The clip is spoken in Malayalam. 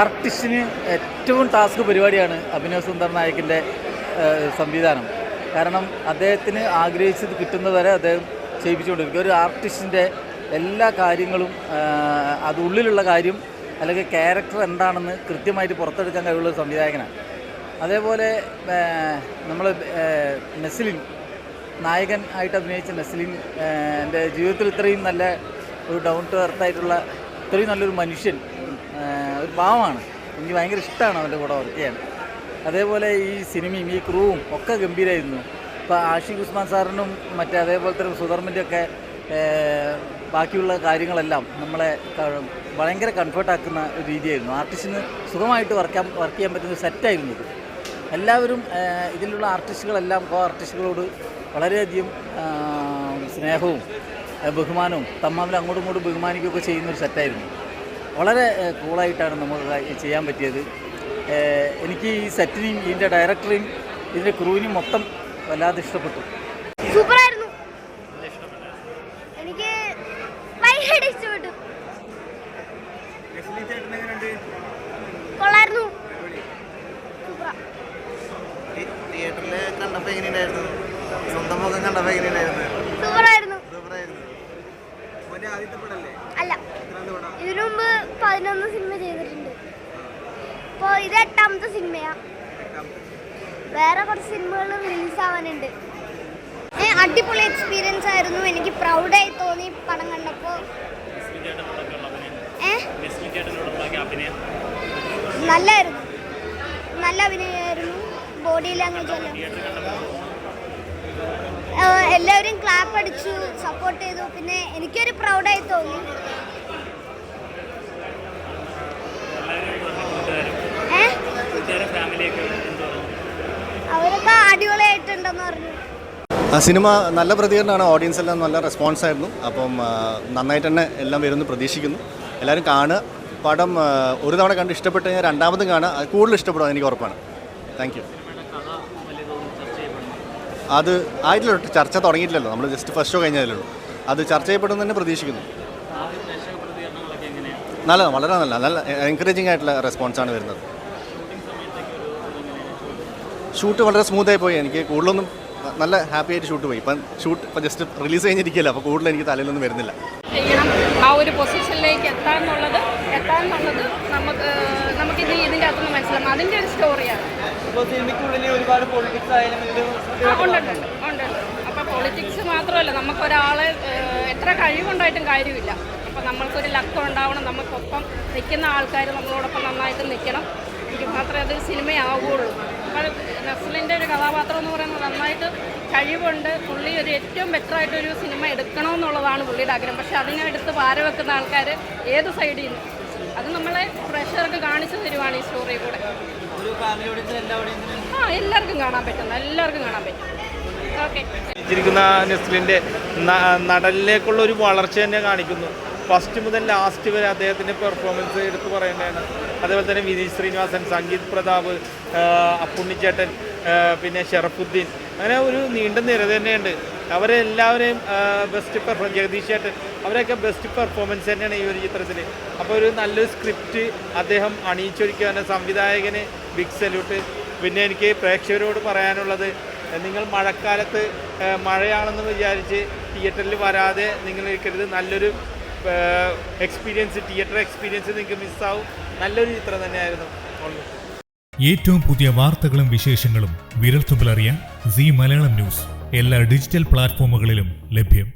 ആർട്ടിസ്റ്റിന് ഏറ്റവും ടാസ്ക് പരിപാടിയാണ് അഭിനവ് സുന്ദർ നായകിൻ്റെ സംവിധാനം. കാരണം അദ്ദേഹത്തിന് ആഗ്രഹിച്ചത് കിട്ടുന്നവരെ അദ്ദേഹം ചെയ്യിപ്പിച്ചുകൊണ്ടിരിക്കും. ഒരു ആർട്ടിസ്റ്റിൻ്റെ എല്ലാ കാര്യങ്ങളും അത് ഉള്ളിലുള്ള കാര്യം അല്ലെങ്കിൽ ക്യാരക്ടർ എന്താണെന്ന് കൃത്യമായിട്ട് പുറത്തെടുക്കാൻ കഴിവുള്ള ഒരു സംവിധായകനാണ്. അതേപോലെ നമ്മൾ നെസ്ലിൻ നായകൻ ആയിട്ട് അഭിനയിച്ച നെസ്ലിൻ എൻ്റെ ജീവിതത്തിൽ ഇത്രയും നല്ല ഒരു ഡൗൺ ടു എർത്തായിട്ടുള്ള ഇത്രയും നല്ലൊരു മനുഷ്യൻ, ഒരു പാവമാണ്. എനിക്ക് ഭയങ്കര ഇഷ്ടമാണ് അവൻ്റെ കൂടെ വർക്ക് ചെയ്യാൻ. അതേപോലെ ഈ സിനിമയും ഈ ക്രൂവും ഒക്കെ ഗംഭീരമായിരുന്നു. ഇപ്പോൾ ആഷിഖ് ഉസ്മാൻ സാറിനും അതേപോലത്തെ സുധർമ്മൻ്റെ ഒക്കെ ബാക്കിയുള്ള കാര്യങ്ങളെല്ലാം നമ്മളെ ഭയങ്കര കംഫർട്ടാക്കുന്ന ഒരു രീതിയായിരുന്നു. ആർട്ടിസ്റ്റിന് സുഖമായിട്ട് വർക്ക് ചെയ്യാൻ പറ്റുന്ന സെറ്റായിരുന്നു ഇത്. എല്ലാവരും ഇതിലുള്ള ആർട്ടിസ്റ്റുകളെല്ലാം ആർട്ടിസ്റ്റുകളോട് വളരെയധികം സ്നേഹവും ബഹുമാനവും തമ്മിൽ അങ്ങോട്ടും ഇങ്ങോട്ടും ബഹുമാനിക്കുകയൊക്കെ ചെയ്യുന്നൊരു സെറ്റായിരുന്നു. വളരെ കൂളായിട്ടാണ് നമുക്ക് ചെയ്യാൻ പറ്റിയത്. എനിക്ക് ഈ സെറ്റിനെയും ഇതിൻ്റെ ഡയറക്ടറെയും ഇതിൻ്റെ ക്രൂവിനെയും മൊത്തം വല്ലാതെ ഇഷ്ടപ്പെട്ടു. സൂപ്പറായിരുന്നു. എനിക്ക് ഭയങ്കര ഇഷ്ടപ്പെട്ടു. കൊള്ളായിരുന്നു. തിയേറ്ററിൽ കണ്ടപ്പോൾ എങ്ങനെയുണ്ടായിരുന്നു? സ്വന്തം മുഖം കണ്ടപ്പോൾ എങ്ങനെയുണ്ടായിരുന്നു? സൂപ്പറായിരുന്നു. അല്ല, ഇതിനു മുമ്പ് 11 സിനിമ ചെയ്തിട്ടുണ്ട്. ഇപ്പോൾ ഇത് 8ാമത്തെ സിനിമയാ. വേറെ കുറച്ച് സിനിമകൾ റിലീസ് ആവാനുണ്ട്. അടിപൊളി എക്സ്പീരിയൻസ് ആയിരുന്നു. എനിക്ക് പ്രൗഡായി തോന്നി പടം കണ്ടപ്പോൾ. നല്ലായിരുന്നു, നല്ല അഭിനയമായിരുന്നു. ബോഡി ലാംഗ്വേജ് എല്ലാം എല്ലാവരും ക്ലാപ്പ് അടിച്ചു, സപ്പോർട്ട് ചെയ്തു. പിന്നെ എനിക്കൊരു പ്രൗഡായി തോന്നി. അവരൊക്കെ അടിപൊളിയായിട്ടുണ്ടെന്ന് പറഞ്ഞു. സിനിമ നല്ല പ്രതികരണമാണ്. ഓഡിയൻസ് എല്ലാം നല്ല റെസ്പോൺസ് ആയിരുന്നു. അപ്പം നന്നായിട്ട് തന്നെ എല്ലാം വരുമെന്ന് പ്രതീക്ഷിക്കുന്നു. എല്ലാവരും കാണുക. പടം ഒരു തവണ കണ്ട് ഇഷ്ടപ്പെട്ട് കഴിഞ്ഞാൽ രണ്ടാമതും കാണുക. അത് കൂടുതൽ ഇഷ്ടപ്പെടും, എനിക്ക് ഉറപ്പാണ്. Thank you. അത് ആയിട്ടില്ല, ചർച്ച തുടങ്ങിയിട്ടില്ലല്ലോ. നമ്മൾ ജസ്റ്റ് ഫസ്റ്റ് ഷോ കഴിഞ്ഞതല്ലോ. അത് ചർച്ച ചെയ്യപ്പെടുമെന്ന് തന്നെ പ്രതീക്ഷിക്കുന്നു. വളരെ നല്ല എൻകറേജിങ് ആയിട്ടുള്ള റെസ്പോൺസാണ് വരുന്നത്. ഷൂട്ട് വളരെ സ്മൂത്തായി പോയി. എനിക്ക് കൂടുതലൊന്നും നല്ല ഹാപ്പി ആയിട്ട് ഷൂട്ട് പോയി. ഇപ്പം ജസ്റ്റ് റിലീസ് കഴിഞ്ഞിരിക്കുകയല്ല. അപ്പോൾ കൂടുതൽ എനിക്ക് തലയിലൊന്നും വരുന്നില്ല. ആ ഒരു പൊസിഷനിലേക്ക് എത്താന്നുള്ളത് നമുക്കിനി ഇതിൻ്റെ അകത്തുനിന്ന് മനസ്സിലാവും. അതിൻ്റെ ഒരു സ്റ്റോറിയാണ്. ഉണ്ട്. അപ്പോൾ പൊളിറ്റിക്സ് മാത്രമല്ല, നമുക്കൊരാളെ എത്ര കഴിവുണ്ടായിട്ടും കാര്യമില്ല. അപ്പോൾ നമ്മൾക്കൊരു ലക്കം ഉണ്ടാവണം. നമുക്കൊപ്പം നിൽക്കുന്ന ആൾക്കാർ നമ്മളോടൊപ്പം നന്നായിട്ട് നിൽക്കണം. എനിക്ക് മാത്രമേ അത് സിനിമയാവുകയുള്ളൂ. അപ്പോൾ നസ്ലിൻ്റെ ഒരു കഥാപാത്രം എന്ന് പറയുന്നത് നന്നായിട്ട് കഴിവുണ്ട്. പുള്ളി ഒരു ഏറ്റവും ബെറ്ററായിട്ടൊരു സിനിമ എടുക്കണമെന്നുള്ളതാണ് പുള്ളിയുടെ ആഗ്രഹം. പക്ഷെ അതിനെടുത്ത് പാരവെക്കുന്ന ആൾക്കാർ ഏത് സൈഡിൽ നിന്ന് അത് നമ്മളെ പ്രേക്ഷകർക്ക് കാണിച്ചു തരുവാണ് ഈ സ്റ്റോറി കൂടെ. എല്ലാവർക്കും കാണാൻ പറ്റും. ഓക്കെ. നെസ്ലിൻ്റെ നടലിലേക്കുള്ള ഒരു വളർച്ച തന്നെ കാണിക്കുന്നു. ഫസ്റ്റ് മുതൽ ലാസ്റ്റ് വരെ അദ്ദേഹത്തിൻ്റെ പെർഫോമൻസ് എടുത്ത് പറയേണ്ടതാണ്. അതേപോലെ തന്നെ വിനീത് ശ്രീനിവാസൻ, സംഗീത് പ്രതാപ്, അപ്പുണ്ണിച്ചേട്ടൻ, പിന്നെ ഷറഫുദ്ദീൻ, അങ്ങനെ ഒരു നീണ്ട നിര തന്നെയുണ്ട്. അവരെല്ലാവരെയും ജഗദീഷ് ചേട്ടൻ, അവരൊക്കെ ബെസ്റ്റ് പെർഫോമൻസ് തന്നെയാണ് ഈ ഒരു ചിത്രത്തിൽ. അപ്പോൾ ഒരു നല്ലൊരു സ്ക്രിപ്റ്റ് അദ്ദേഹം അണിയിച്ചൊരുക്കുകയാണ്. സംവിധായകന് ബിഗ് സല്യൂട്ട്. പിന്നെ എനിക്ക് പ്രേക്ഷകരോട് പറയാനുള്ളത്, നിങ്ങൾ മഴക്കാലത്ത് മഴയാണെന്ന് വിചാരിച്ച് തിയേറ്ററിൽ വരാതെ നിങ്ങൾ ഇരിക്കരുത്. നല്ലൊരു തിയേറ്റർ എക്സ്പീരിയൻസ് നിങ്ങൾക്ക് മിസ്സാവും. നല്ലൊരു ചിത്രം തന്നെയായിരുന്നു. ഏറ്റവും പുതിയ വാർത്തകളും വിശേഷങ്ങളും വിരൽത്തുമ്പിലറിയാൻ സീ മലയാളം ന്യൂസ് എല്ലാ ഡിജിറ്റൽ പ്ലാറ്റ്ഫോമുകളിലും ലഭ്യം.